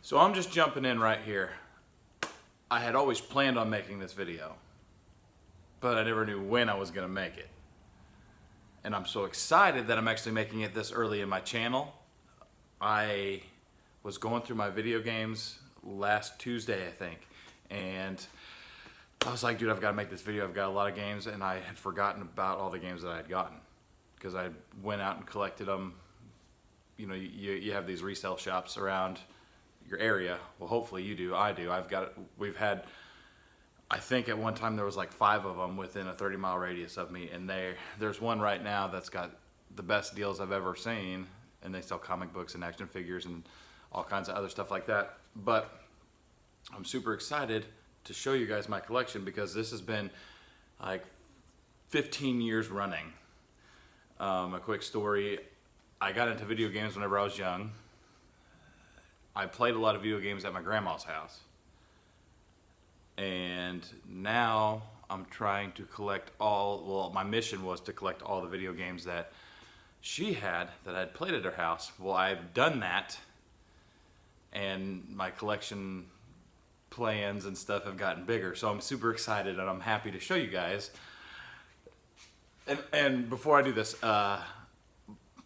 So I'm just jumping in right here. I had always planned on making this video, but I never knew when I was gonna make it. And I'm so excited that I'm actually making it this early in my channel. I was going through my video games last Tuesday, I think, and I was like, dude, I've got to make this video. I've got a lot of games, and I had forgotten about all the games that I had gotten because I went out and collected them. You know, you have these resale shops around your area. Well, hopefully you do. I do. We've had, I think at one time there was like 5 of them within a 30-mile radius of me, and there's one right now that's got the best deals I've ever seen, and they sell comic books and action figures and all kinds of other stuff like that. But I'm super excited to show you guys my collection because this has been like 15 years running. A quick story, I got into video games whenever I was young. I played a lot of video games at my grandma's house. And now I'm trying to collect my mission was to collect all the video games that she had that I'd played at her house. Well, I've done that, and my collection plans and stuff have gotten bigger. So I'm super excited and I'm happy to show you guys. And before I do this, I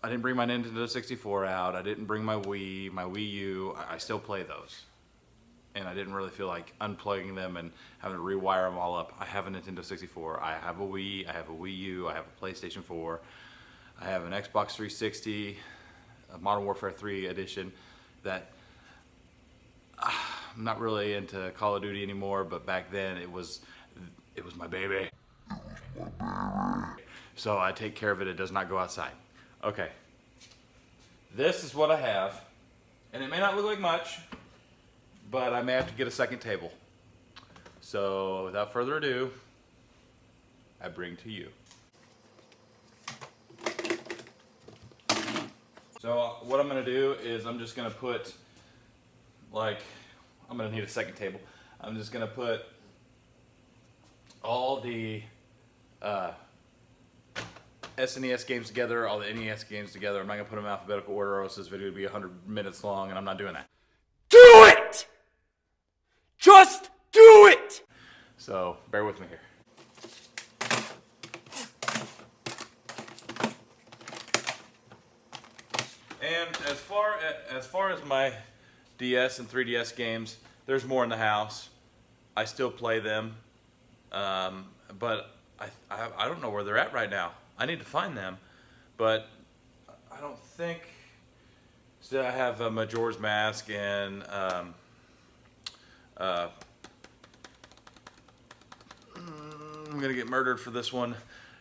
didn't bring my Nintendo 64 out. I didn't bring my Wii U. I still play those. And I didn't really feel like unplugging them and having to rewire them all up. I have a Nintendo 64. I have a Wii. I have a Wii U. I have a PlayStation 4. I have an Xbox 360, a Modern Warfare 3 edition that I'm not really into Call of Duty anymore, but back then it was my baby. So I take care of it. It does not go outside. Okay. This is what I have. And it may not look like much, but I may have to get a second table. So without further ado, I bring to you. So what I'm gonna do is I'm just gonna put, I'm gonna need a second table. I'm just gonna put all the SNES games together, all the NES games together. I'm not gonna put them in alphabetical order or else this video would be 100 minutes long, and I'm not doing that. Do it! Just do it! So bear with me here. And as far as my DS and 3DS games, there's more in the house. I still play them, but I don't know where they're at right now. I need to find them, but I don't think. So I have a Majora's Mask and I'm gonna get murdered for this one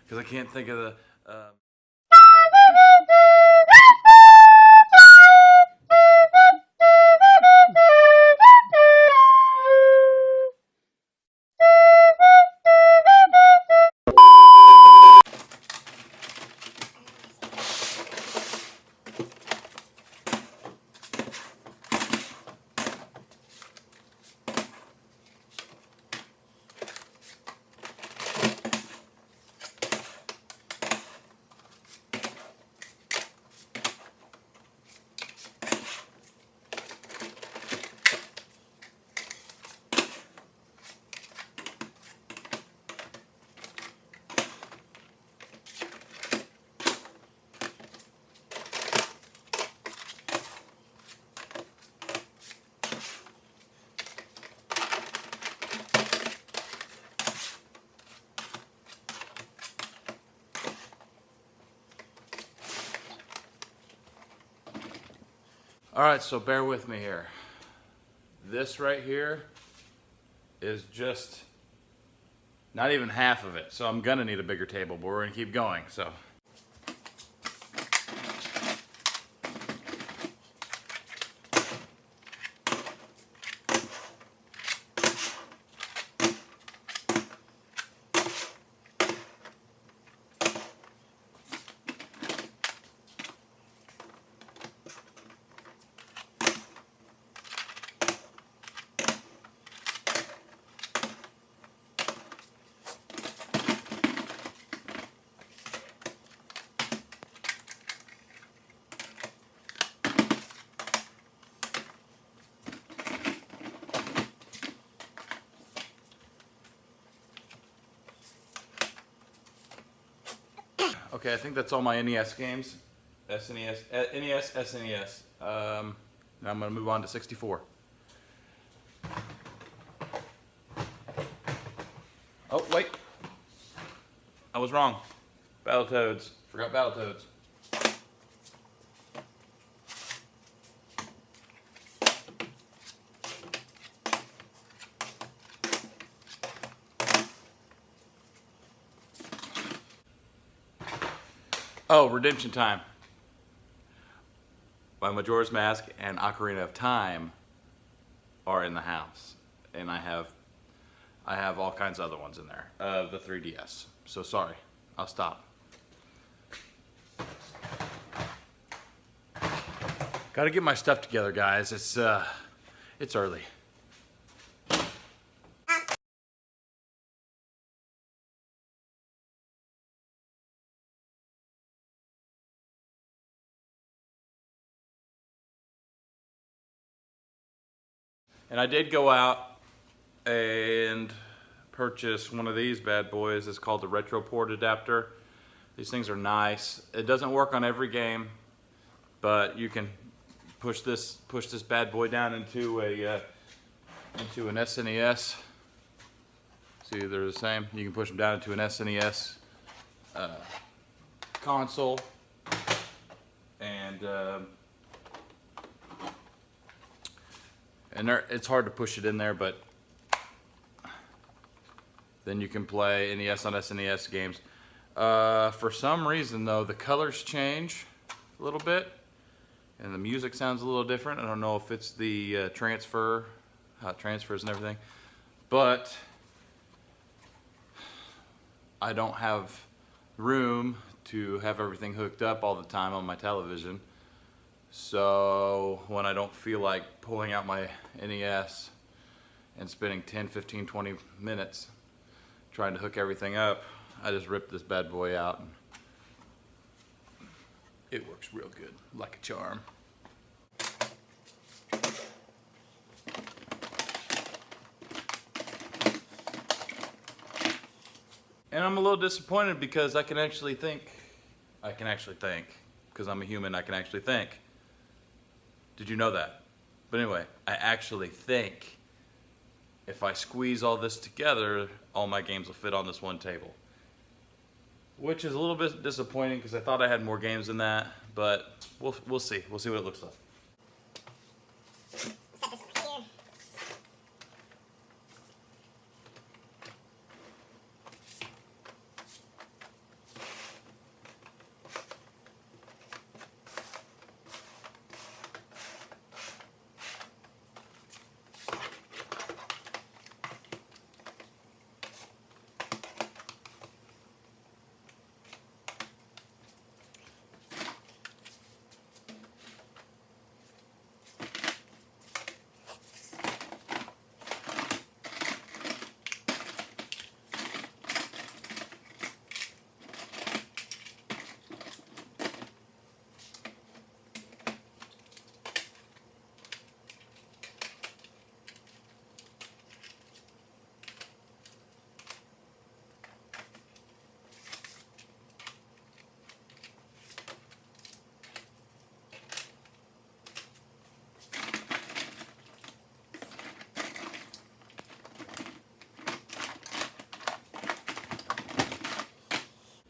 because I can't think of the. All right, so bear with me here. This right here is just not even half of it. So I'm gonna need a bigger table, but we're gonna keep going, so. Okay, I think that's all my NES games. SNES, NES, SNES. Now I'm gonna move on to 64. Oh, wait. I was wrong. Battletoads. Forgot Battletoads. Oh, Redemption Time. My Majora's Mask and Ocarina of Time are in the house. And I have all kinds of other ones in there. The 3DS. So sorry. I'll stop. Gotta get my stuff together, guys. It's early. And I did go out and purchase one of these bad boys. It's called the Retro Port adapter. These things are nice. It doesn't work on every game, but you can push this bad boy down into an SNES. See, they're the same. You can push them down into an SNES console, and it's hard to push it in there, but then you can play NES on SNES games. For some reason, though, the colors change a little bit, and the music sounds a little different. I don't know if it's the transfer, how it transfers and everything, but I don't have room to have everything hooked up all the time on my television. So when I don't feel like pulling out my NES and spending 10, 15, 20 minutes trying to hook everything up, I just rip this bad boy out and it works real good, like a charm. And I'm a little disappointed because I can actually think, because I'm a human, I can actually think. Did you know that? But anyway, I actually think if I squeeze all this together, all my games will fit on this one table. Which is a little bit disappointing because I thought I had more games than that, but we'll see. We'll see what it looks like. Set this over here.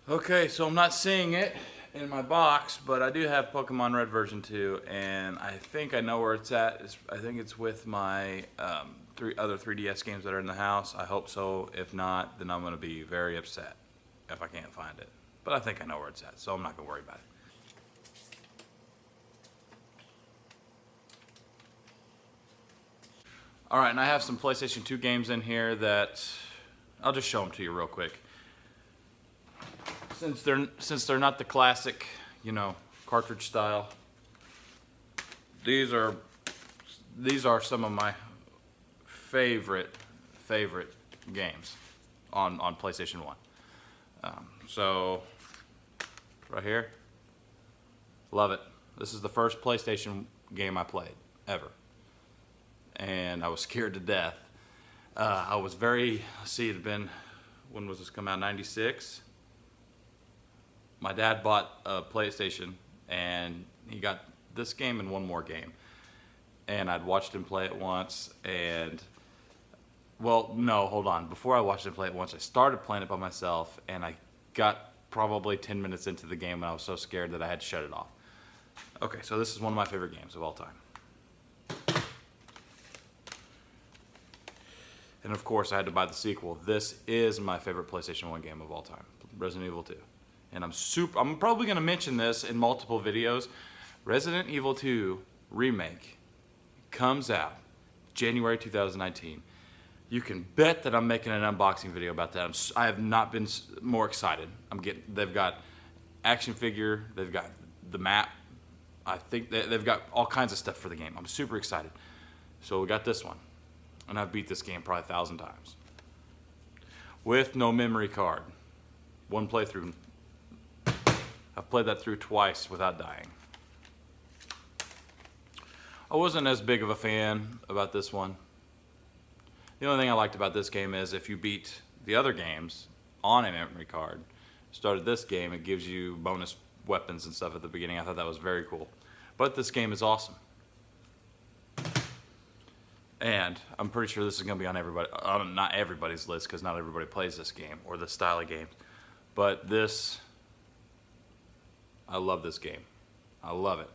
Okay, so I'm not seeing it in my box, but I do have Pokemon Red version 2, and I think I know where it's at. I think it's with my other 3DS games that are in the house. I hope so. If not, then I'm going to be very upset if I can't find it. But I think I know where it's at, so I'm not going to worry about it. Alright, and I have some PlayStation 2 games in here that I'll just show them to you real quick. Since they're not the classic, you know, cartridge style, these are some of my favorite games on PlayStation 1. So right here, love it. This is the first PlayStation game I played ever, and I was scared to death. I was very, let's see, it had been, when was this come out? 96. my dad bought a PlayStation, and he got this game and one more game. And I'd watched him play it once, and, well, no, hold on. Before I watched him play it once, I started playing it by myself, and I got probably 10 minutes into the game, and I was so scared that I had to shut it off. Okay, so this is one of my favorite games of all time. And of course, I had to buy the sequel. This is my favorite PlayStation 1 game of all time, Resident Evil 2. And I'm probably gonna mention this in multiple videos. Resident Evil 2 Remake comes out January 2019. You can bet that I'm making an unboxing video about that. I have not been more excited. They've got action figure, they've got the map. I think they've got all kinds of stuff for the game. I'm super excited. So we got this one. And I've beat this game probably 1,000 times. With no memory card. One playthrough. I've played that through twice without dying. I wasn't as big of a fan about this one. The only thing I liked about this game is if you beat the other games on a memory card, started this game, it gives you bonus weapons and stuff at the beginning. I thought that was very cool. But this game is awesome. And I'm pretty sure this is going to be on not everybody's list, because not everybody plays this game or this style of game. But I love this game. I love it.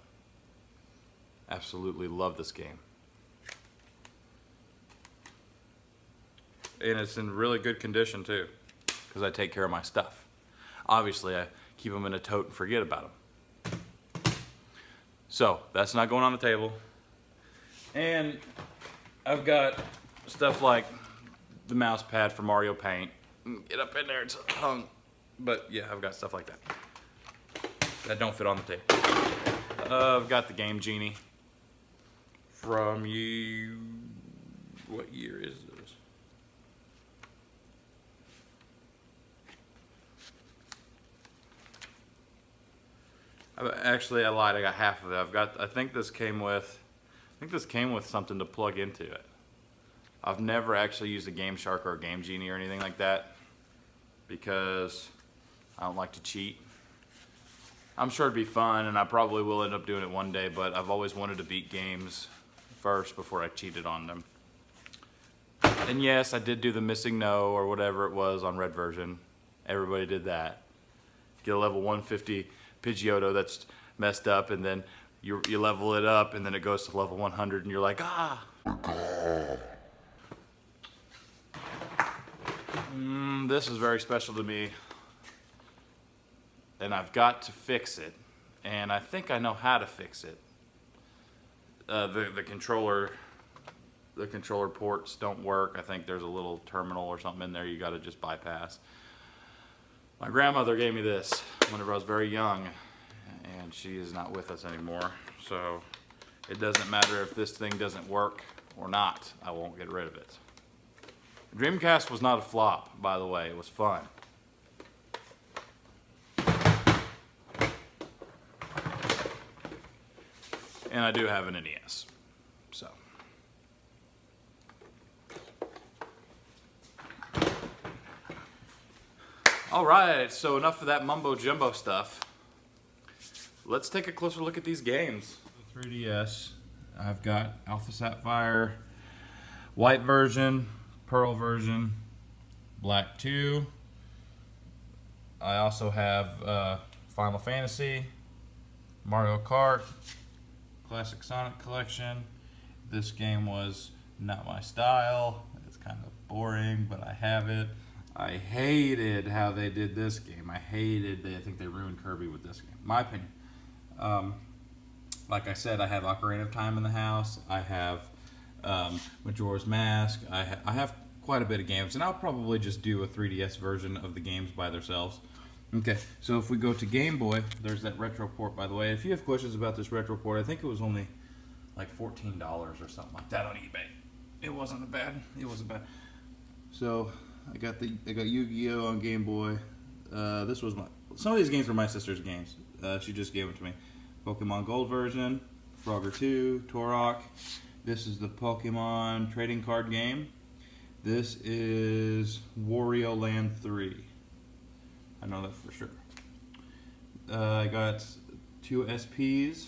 Absolutely love this game. And it's in really good condition too, because I take care of my stuff. Obviously, I keep them in a tote and forget about them. So that's not going on the table. And I've got stuff like the mouse pad for Mario Paint. Get up in there, it's hung. But yeah, I've got stuff like that. That don't fit on the table. I've got the Game Genie from what year is this? Actually, I lied, I got half of it. I think this came with something to plug into it. I've never actually used a Game Shark or a Game Genie or anything like that, because I don't like to cheat. I'm sure it'd be fun, and I probably will end up doing it one day, but I've always wanted to beat games first before I cheated on them. And yes, I did do the missing no or whatever it was on red version. Everybody did that. Get a level 150 Pidgeotto that's messed up, and then you level it up, and then it goes to level 100, and you're like, ah. This is very special to me, and I've got to fix it, and I think I know how to fix it. The controller ports don't work. I think there's a little terminal or something in there you got to just bypass. My grandmother gave me this whenever I was very young, and she is not with us anymore, so it doesn't matter if this thing doesn't work or not, I won't get rid of it. The Dreamcast was not a flop, by the way. It was fun. And I do have an NES, so. All right, so enough of that mumbo jumbo stuff. Let's take a closer look at these games. 3DS, I've got Alpha Sapphire, white version, pearl version, black 2. I also have Final Fantasy, Mario Kart, Classic Sonic Collection. This game was not my style. It's kind of boring, but I have it. I hated how they did this game. I think they ruined Kirby with this game. My opinion. Like I said, I have Ocarina of Time in the house. I have Majora's Mask. I have quite a bit of games, and I'll probably just do a 3DS version of the games by themselves. Okay, so if we go to Game Boy, there's that retro port, by the way. If you have questions about this retro port, I think it was only like $14 or something like that on eBay. It wasn't bad. So I got Yu-Gi-Oh on Game Boy. This was some of these games were my sister's games. She just gave them to me. Pokemon Gold version, Frogger 2, Turok. This is the Pokemon trading card game. This is Wario Land 3. I know that for sure. I got 2 SPs.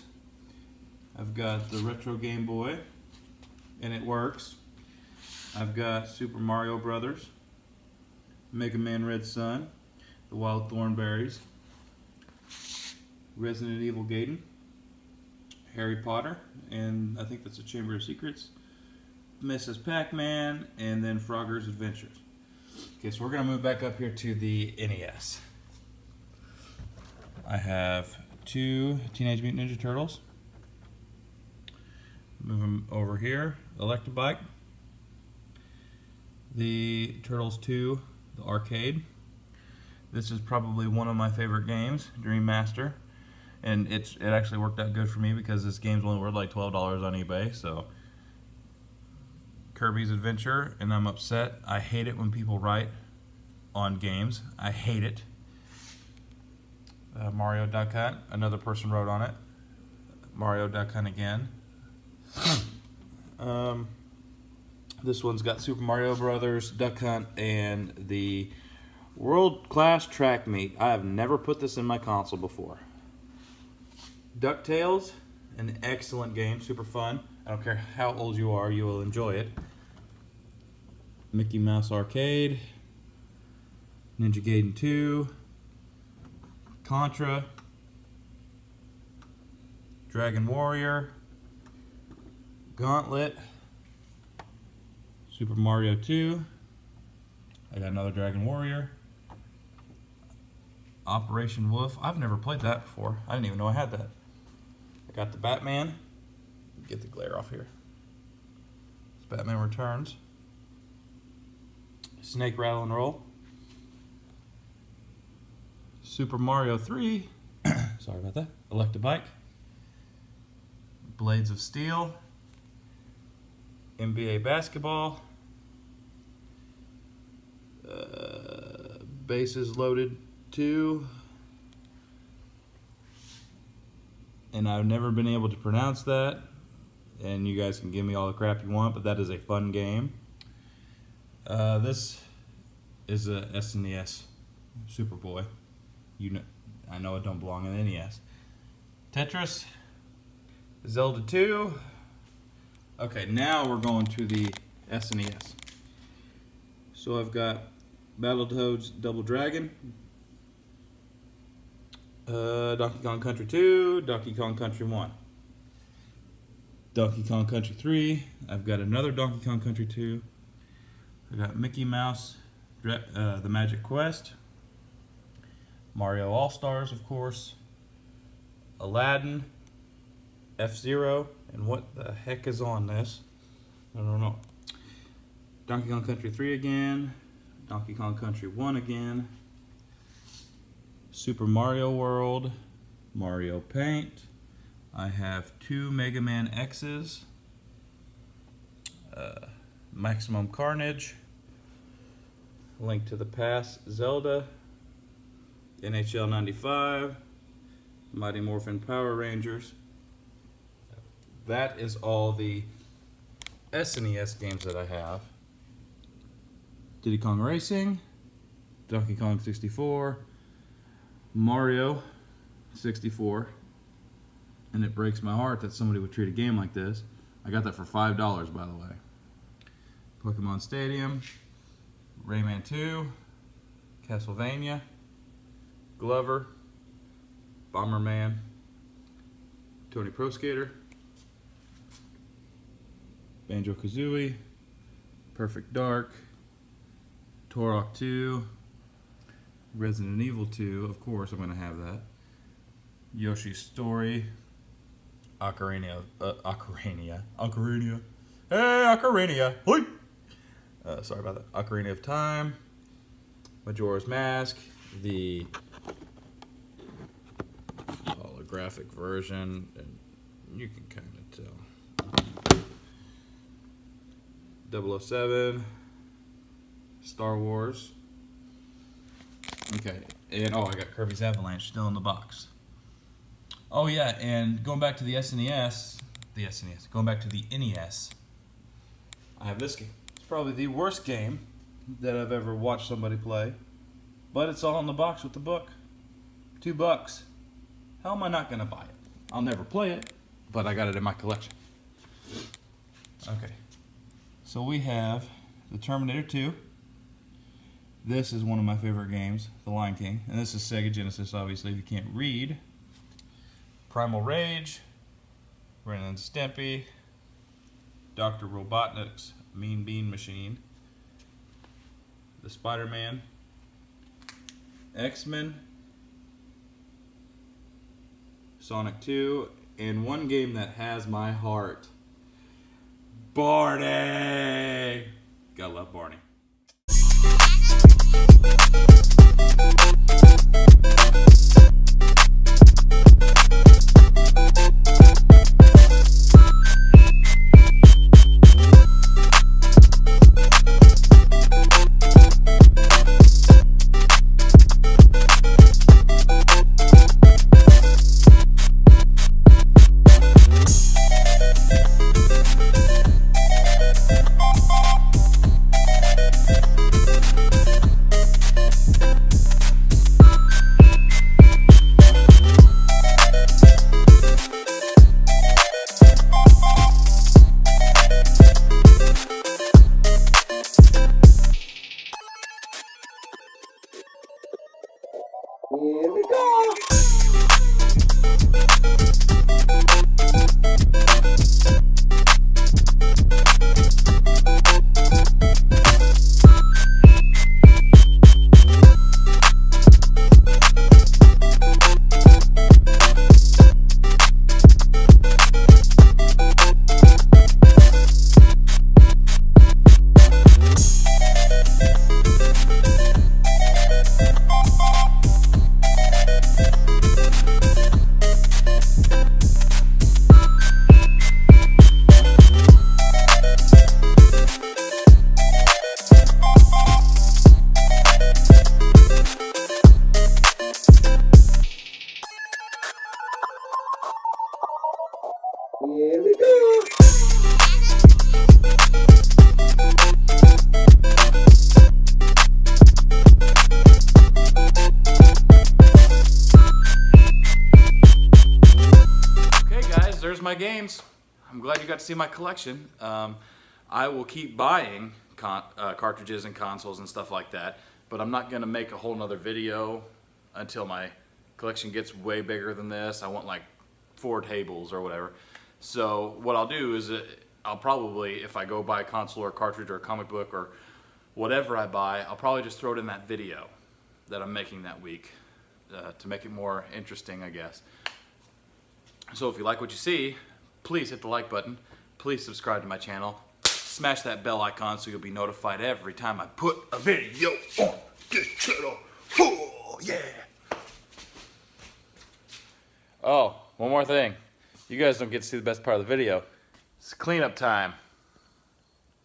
I've got the retro Game Boy, and it works. I've got Super Mario Brothers, Mega Man Red Sun, the Wild Thornberries, Resident Evil Gaiden, Harry Potter, and I think that's a Chamber of Secrets, Mrs. Pac-Man, and then Frogger's Adventures. Okay, so we're gonna move back up here to the NES. I have 2 Teenage Mutant Ninja Turtles. Move them over here. Electabike. The Turtles 2, the arcade. This is probably one of my favorite games, Dream Master. And it actually worked out good for me because this game's only worth like $12 on eBay. So Kirby's Adventure, and I'm upset. I hate it when people write on games. I hate it. Mario Duck Hunt, another person wrote on it. Mario Duck Hunt again. This one's got Super Mario Brothers, Duck Hunt, and the World Class Track Meet. I have never put this in my console before. DuckTales, an excellent game, super fun. I don't care how old you are, you will enjoy it. Mickey Mouse Arcade, Ninja Gaiden 2, Contra, Dragon Warrior, Gauntlet, Super Mario 2. I got another Dragon Warrior. Operation Wolf. I've never played that before. I didn't even know I had that. I got the Batman. Get the glare off here. It's Batman Returns. Snake Rattle and Roll. Super Mario 3. Sorry about that. Electabike. Blades of Steel. NBA Basketball. Bases Loaded 2. And I've never been able to pronounce that. And you guys can give me all the crap you want, but that is a fun game. This is a SNES Superboy. I know it don't belong in the NES. Tetris, Zelda 2. Okay, now we're going to the SNES. So I've got Battletoads Double Dragon, Donkey Kong Country 2, Donkey Kong Country 1. Donkey Kong Country 3, I've got another Donkey Kong Country 2. I got Mickey Mouse, The Magic Quest, Mario All-Stars, of course, Aladdin, F-Zero, and what the heck is on this? I don't know. Donkey Kong Country 3 again, Donkey Kong Country 1 again, Super Mario World, Mario Paint. I have 2 Mega Man X's, Maximum Carnage, Link to the Past, Zelda, NHL 95, Mighty Morphin Power Rangers. That is all the SNES games that I have. Diddy Kong Racing, Donkey Kong 64, Mario 64, and it breaks my heart that somebody would treat a game like this. I got that for $5, by the way. Pokemon Stadium, Rayman 2, Castlevania, Glover, Bomberman, Tony Pro Skater, Banjo-Kazooie, Perfect Dark, Turok 2, Resident Evil 2, of course I'm going to have that, Yoshi's Story, Ocarina, hey Ocarina, hoi! Sorry about that, Ocarina of Time, Majora's Mask, the holographic version, and you can kind of tell. 007, Star Wars. Okay, and I got Kirby's Avalanche still in the box. Oh yeah, and going back to the going back to the NES, I have this game. It's probably the worst game that I've ever watched somebody play, but it's all in the box with the book. $2. how am I not gonna buy it? I'll never play it, but I got it in my collection. Okay, so we have the Terminator 2. This is one of my favorite games, The Lion King, and this is Sega Genesis, obviously, if you can't read. Primal Rage, Ren and Stimpy, Dr. Robotnik's Mean Bean Machine, the Spider-Man, X-Men, Sonic 2, and one game that has my heart, Barney! Gotta love Barney. Here we go! Here we go! Okay guys, there's my games. I'm glad you got to see my collection. I will keep buying cartridges and consoles and stuff like that, but I'm not going to make a whole nother video until my collection gets way bigger than this. I want like 4 tables or whatever. So what I'll do is I'll probably, if I go buy a console or a cartridge or a comic book or whatever I buy, I'll probably just throw it in that video that I'm making that week to make it more interesting, I guess. So if you like what you see, please hit the like button. Please subscribe to my channel. Smash that bell icon so you'll be notified every time I put a video on this channel. Oh, yeah. Oh, one more thing. You guys don't get to see the best part of the video. It's cleanup time.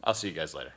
I'll see you guys later.